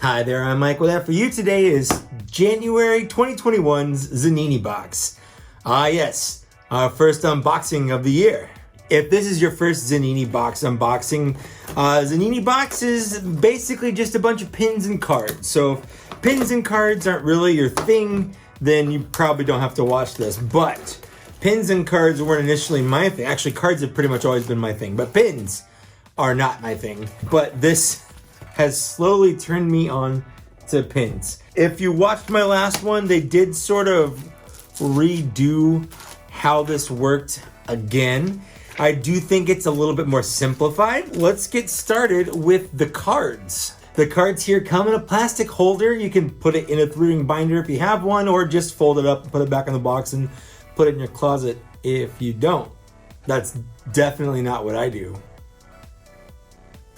Hi there, I'm Mike. Well, that for you today is January 2021's Zanini Box. Yes, our first unboxing of the year. If this is your first Zanini Box unboxing, Zanini Box is basically just a bunch of pins and cards. So if pins and cards aren't really your thing, then you probably don't have to watch this. But pins and cards weren't initially my thing. Actually, cards have pretty much always been my thing, but pins are not my thing. But this has slowly turned me on to pins. If you watched my last one, they did sort of redo how this worked again. I do think it's a little bit more simplified. Let's get started with the cards. The cards here come in a plastic holder. You can put it in a 3-ring binder if you have one, or just fold it up and put it back in the box and put it in your closet if you don't. That's definitely not what I do.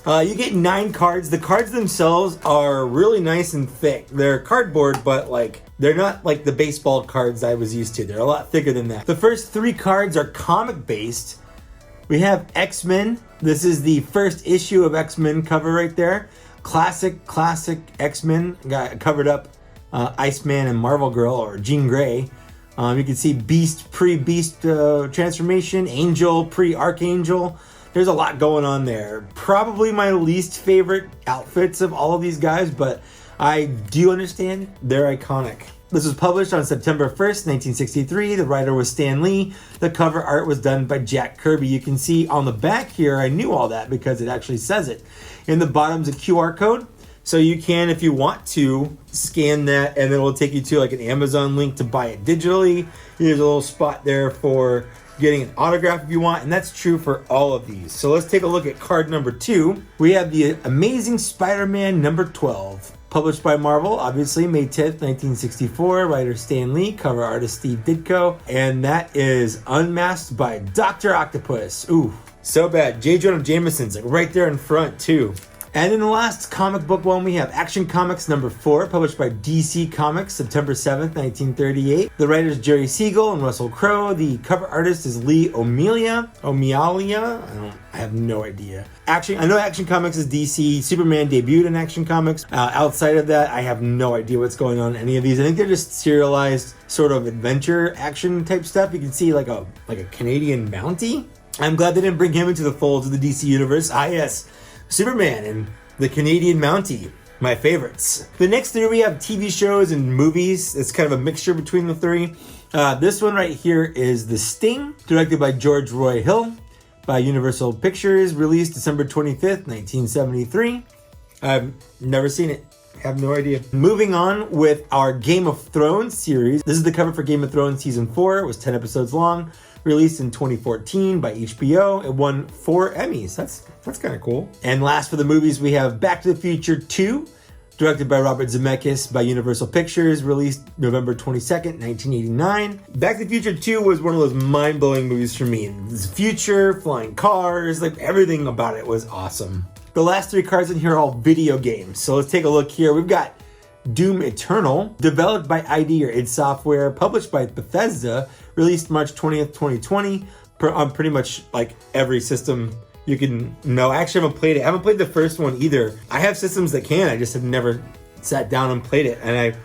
You get 9 cards. The cards themselves are really nice and thick. They're cardboard, but they're not like the baseball cards I was used to. They're a lot thicker than that. The first 3 cards are comic based. We have X-Men. This is the first issue of X-Men cover right there. Classic X-Men. Got covered up Iceman and Marvel Girl, or Jean Grey. You can see Beast, pre-Beast transformation, Angel, pre-Archangel. There's a lot going on there. Probably my least favorite outfits of all of these guys, but I do understand they're iconic. This was published on September 1st, 1963. The writer was Stan Lee. The cover art was done by Jack Kirby. You can see on the back here, I knew all that because it actually says it. In the bottom's a QR code. So you can, if you want to, scan that and then it will take you to like an Amazon link to buy it digitally. There's a little spot there for getting an autograph if you want, and that's true for all of these. So let's take a look at card number 2. We have the Amazing Spider-Man number 12. Published by Marvel, obviously, May 10th, 1964. Writer Stan Lee, cover artist Steve Ditko. And that is unmasked by Dr. Octopus. Ooh, so bad. J. Jonah Jameson's like right there in front too. And in the last comic book one, we have Action Comics number 4, published by DC Comics, September 7th, 1938. The writers Jerry Siegel and Russell Crowe. The cover artist is Lee O'Meara. I have no idea. I know Action Comics is DC. Superman debuted in Action Comics. Outside of that, I have no idea what's going on in any of these. I think they're just serialized sort of adventure action type stuff. You can see like a Canadian Mountie. I'm glad they didn't bring him into the folds of the DC universe. Yes. Superman and the Canadian Mountie, my favorites. The next 3 we have TV shows and movies. It's kind of a mixture between the 3. This one right here is The Sting, directed by George Roy Hill, by Universal Pictures, released December 25th, 1973. I've never seen it. Have no idea. Moving on with our Game of Thrones series. This is the cover for Game of Thrones Season 4. It was 10 episodes long. Released in 2014 by HBO. It won 4 Emmys. That's kind of cool. And last for the movies, we have Back to the Future 2, directed by Robert Zemeckis by Universal Pictures, released November 22nd, 1989. Back to the Future 2 was one of those mind-blowing movies for me. The future, flying cars, everything about it was awesome. The last 3 cards in here are all video games. So let's take a look here. We've got Doom Eternal, developed by ID or id Software, published by Bethesda, released March 20th, 2020, on pretty much every system you can know. I actually haven't played it. I haven't played the first one either. I have systems that can. I just have never sat down and played it, and I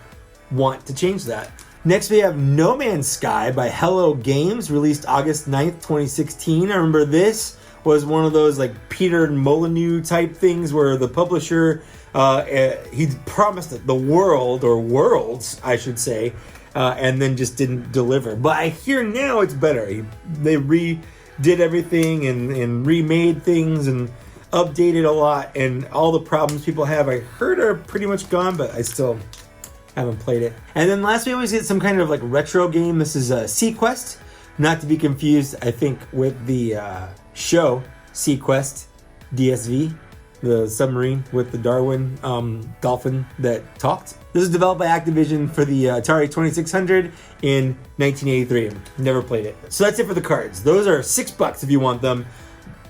want to change that. Next, we have No Man's Sky by Hello Games, released August 9th, 2016. I remember this was one of those Peter Molyneux type things where the publisher, he promised the world, or worlds, I should say, and then just didn't deliver. But I hear now it's better. They redid everything and remade things and updated a lot, and all the problems people have, I heard, are pretty much gone, but I still haven't played it. And then last, we always get some kind of retro game. This is Sequest, not to be confused, I think, with the show Sequest DSV, the submarine with the Darwin dolphin that talked. This is developed by Activision for the Atari 2600 in 1983. Never played it. So that's it for the cards. Those are $6 if you want them.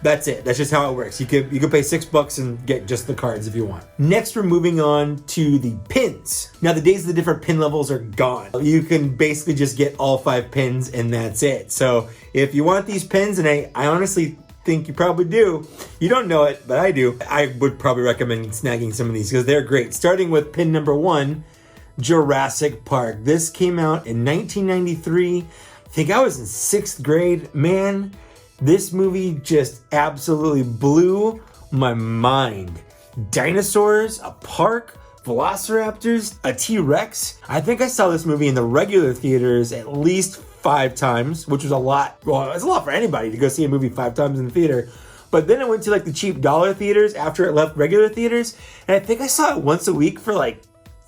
That's it. That's just how it works. You could pay $6 and get just the cards if you want. Next, we're moving on to the pins. Now, the days of the different pin levels are gone. You can basically just get all 5 pins and that's it. So if you want these pins, and I honestly think you probably do. You don't know it, but I do. I would probably recommend snagging some of these because they're great. Starting with pin number 1, Jurassic Park. This came out in 1993. I think I was in 6th grade. Man, this movie just absolutely blew my mind. Dinosaurs, a park, velociraptors, a T-Rex. I think I saw this movie in the regular theaters at least 5 times, which was a lot. Well, it's a lot for anybody to go see a movie 5 times in the theater. But then I went to like the cheap dollar theaters after it left regular theaters, and I think I saw it once a week for like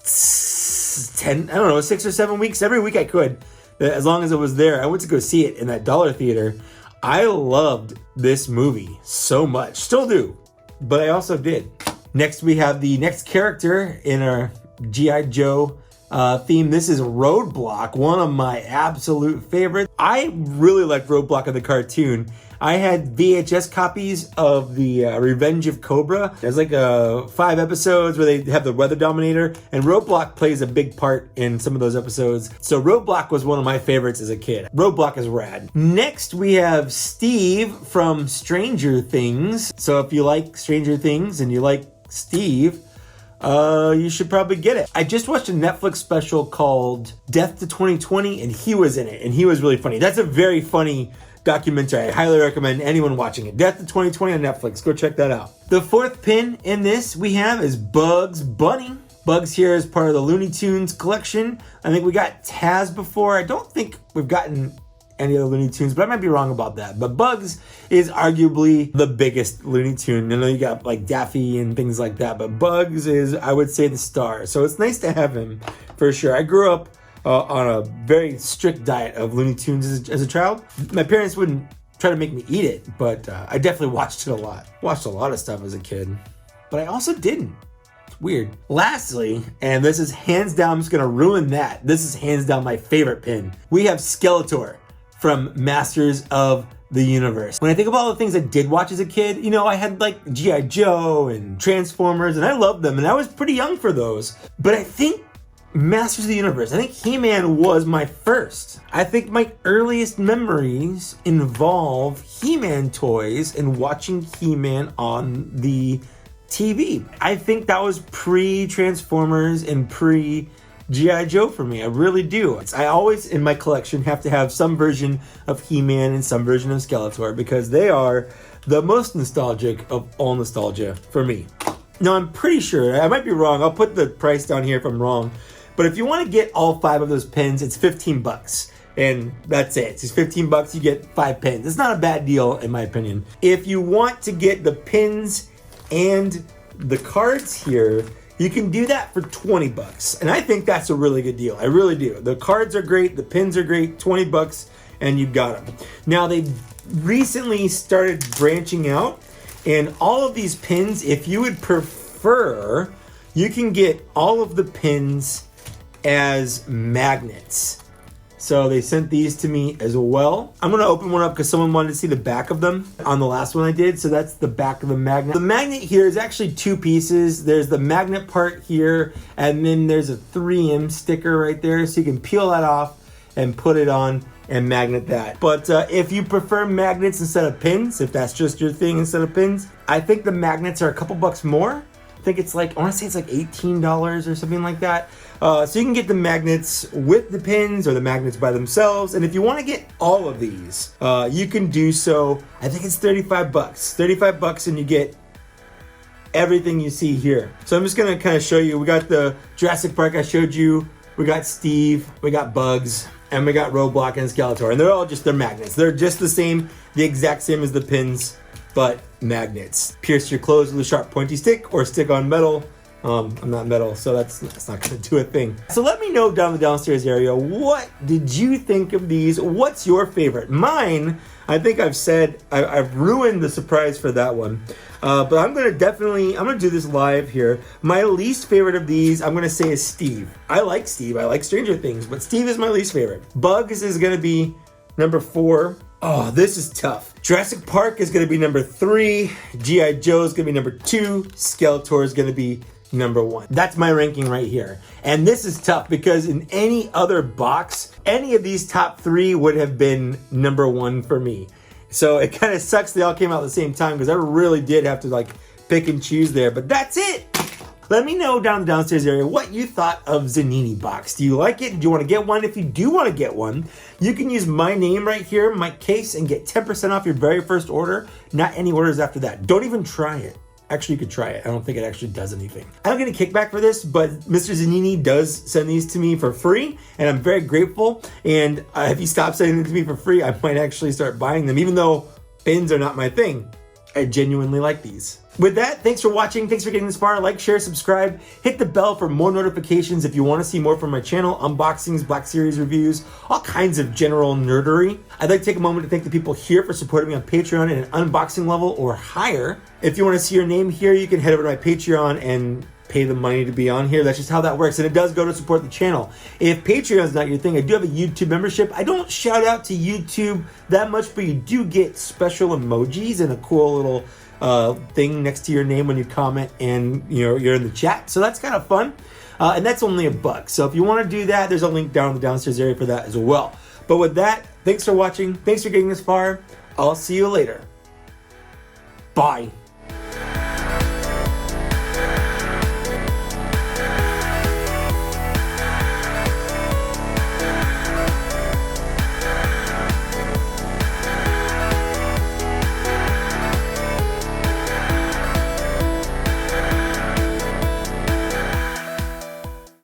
10, I don't know, 6 or 7 weeks. Every week I could, as long as it was there. I went to go see it in that dollar theater. I loved this movie so much. Still do, but I also did. Next, we have the next character in our G.I. Joe theme. This is Roadblock, one of my absolute favorites. I really liked Roadblock in the cartoon. I had VHS copies of the Revenge of Cobra. There's like 5 episodes where they have the Weather Dominator, and Roadblock plays a big part in some of those episodes. So Roadblock was one of my favorites as a kid. Roadblock is rad. Next, we have Steve from Stranger Things. So if you like Stranger Things and you like Steve, you should probably get it. I just watched a Netflix special called Death to 2020, and he was in it, and he was really funny. That's a very funny documentary. I highly recommend anyone watching it. Death to 2020 on Netflix. Go check that out. The 4th pin in this we have is Bugs Bunny. Bugs here is part of the Looney Tunes collection. I think we got Taz before. I don't think we've gotten any other Looney Tunes, but I might be wrong about that. But Bugs is arguably the biggest Looney Tune. I know you got like Daffy and things like that, but Bugs is, I would say, the star. So it's nice to have him for sure. I grew up on a very strict diet of Looney Tunes as a child. My parents wouldn't try to make me eat it, but I definitely watched it a lot. Watched a lot of stuff as a kid, but I also didn't. It's weird. Lastly, and this is hands down, I'm just gonna ruin that. This is hands down my favorite pin. We have Skeletor from Masters of the Universe. When I think about all the things I did watch as a kid, you know, I had like G.I. Joe and Transformers, and I loved them, and I was pretty young for those. But I think Masters of the Universe, I think He-Man was my first. I think my earliest memories involve He-Man toys and watching He-Man on the TV. I think that was pre-Transformers and pre-G.I. Joe for me. I really do. I always, in my collection, have to have some version of He-Man and some version of Skeletor because they are the most nostalgic of all nostalgia for me. Now, I'm pretty sure, I might be wrong, I'll put the price down here if I'm wrong, but if you want to get all 5 of those pins, it's $15. And that's it. It's just $15, you get 5 pins. It's not a bad deal, in my opinion. If you want to get the pins and the cards here, you can do that for $20. And I think that's a really good deal. I really do. The cards are great. The pins are great. $20 and you got them. Now, they've recently started branching out. And all of these pins, if you would prefer, you can get all of the pins as magnets. So they sent these to me as well. I'm going to open one up because someone wanted to see the back of them on the last one I did. So that's the back of the magnet. The magnet here is actually 2 pieces. There's the magnet part here, and then there's a 3M sticker right there. So you can peel that off and put it on and magnet that. But if you prefer magnets instead of pins, if that's just your thing instead of pins, I think the magnets are a couple bucks more. I think it's like, I want to say it's like $18 or something like that. So you can get the magnets with the pins or the magnets by themselves. And if you want to get all of these, you can do so. I think it's $35. $35 and you get everything you see here. So I'm just going to kind of show you. We got the Jurassic Park I showed you. We got Steve. We got Bugs. And we got Roadblock and Skeletor. And they're all just, they're magnets. They're just the same, the exact same as the pins, but magnets. Pierce your clothes with a sharp pointy stick or stick on metal. I'm not metal, so that's not going to do a thing. So let me know down the downstairs area, what did you think of these? What's your favorite? Mine, I think I've said, I've ruined the surprise for that one. But I'm going to do this live here. My least favorite of these, I'm going to say, is Steve. I like Steve. I like Stranger Things, but Steve is my least favorite. Bugs is going to be number 4. Oh, this is tough. Jurassic Park is going to be number 3. G.I. Joe is going to be number 2. Skeletor is going to be number 1. That's my ranking right here. And this is tough because in any other box, any of these top 3 would have been number 1 for me. So it kind of sucks they all came out at the same time because I really did have to like pick and choose there. But that's it. Let me know down in the downstairs area what you thought of Zanini Box. Do you like it? Did you want to get one? If you do want to get one, you can use my name right here, mikekaess, and get 10% off your very first order. Not any orders after that. Don't even try it. Actually, you could try it. I don't think it actually does anything. I don't get a kickback for this, but Mr. Zanini does send these to me for free, and I'm very grateful. And if he stops sending them to me for free, I might actually start buying them, even though pins are not my thing. I genuinely like these. With that, thanks for watching. Thanks for getting this far. Like, share, subscribe. Hit the bell for more notifications if you want to see more from my channel. Unboxings, Black Series reviews, all kinds of general nerdery. I'd like to take a moment to thank the people here for supporting me on Patreon at an unboxing level or higher. If you want to see your name here, you can head over to my Patreon and pay the money to be on here. That's just how that works. And it does go to support the channel. If Patreon is not your thing, I do have a YouTube membership. I don't shout out to YouTube that much, but you do get special emojis and a cool little thing next to your name when you comment and you're in the chat. So that's kind of fun. And that's only $1. So if you want to do that, there's a link down in the downstairs area for that as well. But with that, thanks for watching. Thanks for getting this far. I'll see you later. Bye.